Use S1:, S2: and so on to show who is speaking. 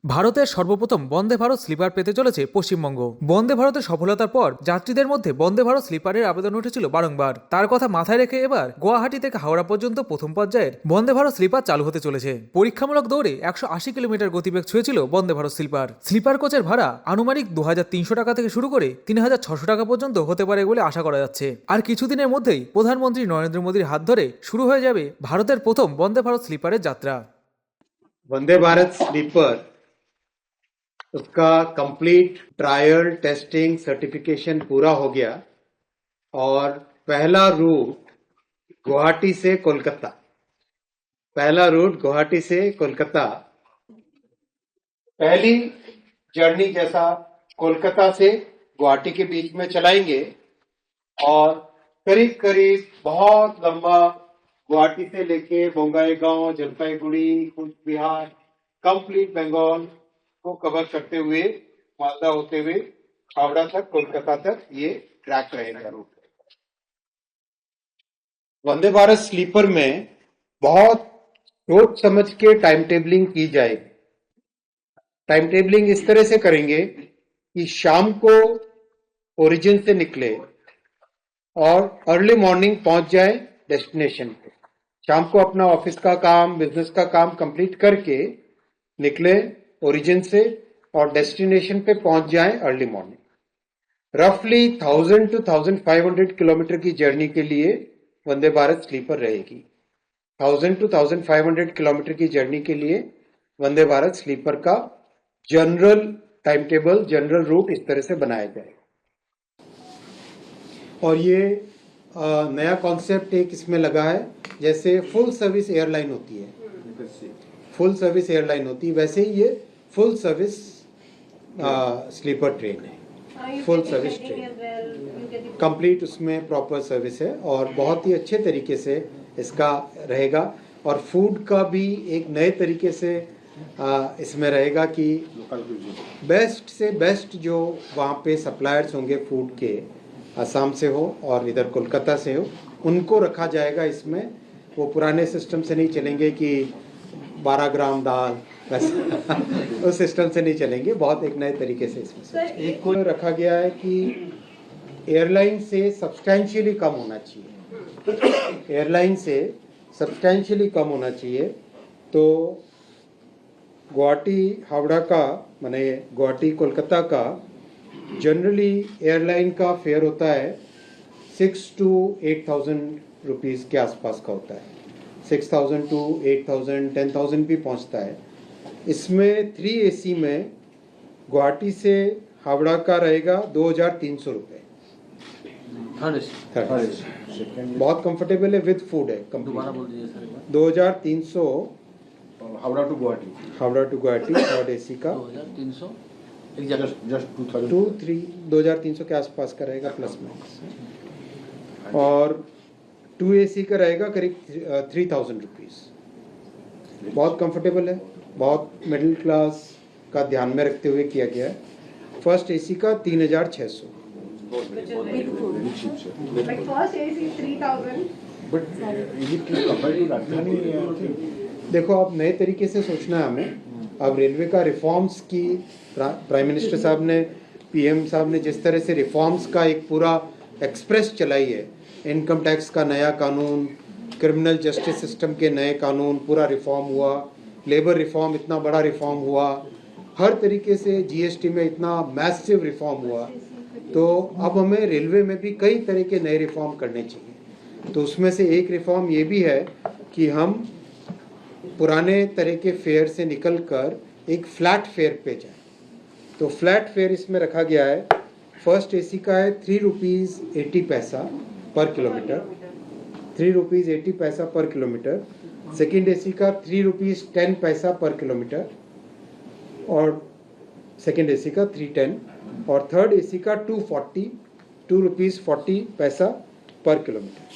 S1: ভারতের সর্বপ্রথম বন্দে ভারত স্লিপার পেতে চলেছে পশ্চিমবঙ্গ। বন্দে ভারতের সফলতার পর যাত্রীদের মধ্যে বন্দে ভারত স্লিপারের আবেদন উঠেছিল বারংবার। তার কথা মাথায় রেখে এবার গুয়াহাটি থেকে হাওড়া পর্যন্ত প্রথম পর্যায়ের বন্দে ভারত স্লিপার চালু হতে চলেছে। পরীক্ষামূলক দৌড়ে 180 কিলোমিটার গতিবেগ ছুঁয়েছিল বন্দে ভারত স্লিপার। স্লিপার কোচের ভাড়া আনুমানিক 2300 টাকা থেকে শুরু করে 3600 টাকা পর্যন্ত হতে পারে বলে আশা করা যাচ্ছে। আর কিছুদিনের মধ্যেই প্রধানমন্ত্রী নরেন্দ্র মোদীর হাত ধরে শুরু হয়ে যাবে ভারতের প্রথম বন্দে ভারত স্লিপারের যাত্রা।
S2: वंदे भारत स्लीपर उसका कंप्लीट ट्रायल टेस्टिंग सर्टिफिकेशन पूरा हो गया और पहला रूट गुवाहाटी से कोलकाता पहली जर्नी जैसा कोलकाता से गुवाहाटी के बीच में चलाएंगे और करीब करीब बहुत लंबा गुवाहाटी से लेके बोंगाईगांव, जलपाईगुड़ी, कूच बिहार, कंप्लीट बंगाल को कवर करते हुए मालदा होते हुए हावड़ा तक, कोलकाता तक ये ट्रैक रहेगा रूट। वंदे भारत स्लीपर में बहुत सोच समझ के टाइम टेबलिंग की जाएगी। टाइम टेबलिंग इस तरह से करेंगे कि शाम को ओरिजिन से निकले और अर्ली मॉर्निंग पहुंच जाए डेस्टिनेशन पे। शाम को अपना ऑफिस का काम, बिजनेस का काम कंप्लीट करके निकले ओरिजिन से और डेस्टिनेशन पे पहुंच जाए अर्ली मॉर्निंग। रफली 1000 to 1500 किलोमीटर की जर्नी के लिए वंदे भारत स्लीपर रहेगी। 1000 to 1500 किलोमीटर की जर्नी के लिए वंदे भारत स्लीपर का general time table, general route इस तरह से बनाया जाएगा। और ये नया कॉन्सेप्ट एक इसमें लगा है, जैसे फुल सर्विस एयरलाइन होती है, वैसे ही ये फुल सर्विस स्लीपर ट्रेन है। फुल सर्विस ट्रेन कंप्लीट, उसमें प्रॉपर सर्विस है और बहुत ही अच्छे तरीके से इसका रहेगा। और फूड का भी एक नए तरीके से इसमें रहेगा कि बेस्ट से बेस्ट जो वहाँ पे सप्लायर्स होंगे फूड के, असम से हो और इधर कोलकाता से हो, उनको रखा जाएगा इसमें। वो पुराने सिस्टम से नहीं चलेंगे कि 12 ग्राम दाल, उस सिस्टम से नहीं चलेंगे। बहुत एक नए तरीके से इसमें एक को रखा गया है कि एयरलाइन से सब्सटैंशियली कम होना चाहिए, तो गुवाहाटी हावड़ा का माने गुवाहाटी कोलकाता का जनरली एयरलाइन का फेयर होता है 6 to 8,000 रुपीज़ के आसपास का होता है। 6,000 to 8,000, 10,000 भी पहुंचता है। इसमें 3 AC में गुवाहाटी से हावड़ा का रहेगा 2,300 रुपये। बहुत कंफर्टेबल है, विद फूड है। 2,300
S3: Howrah to Guwahati
S2: third AC का 2,300 के आसपास का रहेगा प्लस माइनस। और 2 AC का रहेगा करीब 3,000 रुपीज़। बहुत कंफर्टेबल है, बहुत मिडिल क्लास का ध्यान में रखते हुए किया गया है। फर्स्ट AC का 3,600। देखो, अब नए तरीके से सोचना है हमें। अब रेलवे का रिफॉर्म्स की प्राइम मिनिस्टर साहब ने, PM साहब ने जिस तरह से रिफॉर्म्स का एक पूरा एक्सप्रेस चलाई है, इनकम टैक्स का नया कानून, क्रिमिनल जस्टिस सिस्टम के नए कानून, पूरा रिफॉर्म हुआ, लेबर रिफॉर्म इतना बड़ा रिफॉर्म हुआ, हर तरीके से GST में इतना मैसिव रिफॉर्म हुआ। तो अब हमें रेलवे में भी कई तरह के नए रिफॉर्म करने चाहिए। तो उसमें से एक रिफॉर्म ये भी है कि हम पुराने तरह के फेयर से निकलकर एक फ्लैट फेयर पे जाए। तो फ्लैट फेयर इसमें रखा गया है। फर्स्ट AC का है 3 रुपीज़ 80 पैसा पर किलोमीटर, 3 रुपीज़ 80 पैसा पर किलोमीटर। सेकेंड AC का 3 रुपीज़ 10 पैसा पर किलोमीटर और सेकेंड AC का 310। और थर्ड AC का 2 रुपीज़ 40 पैसा पर किलोमीटर।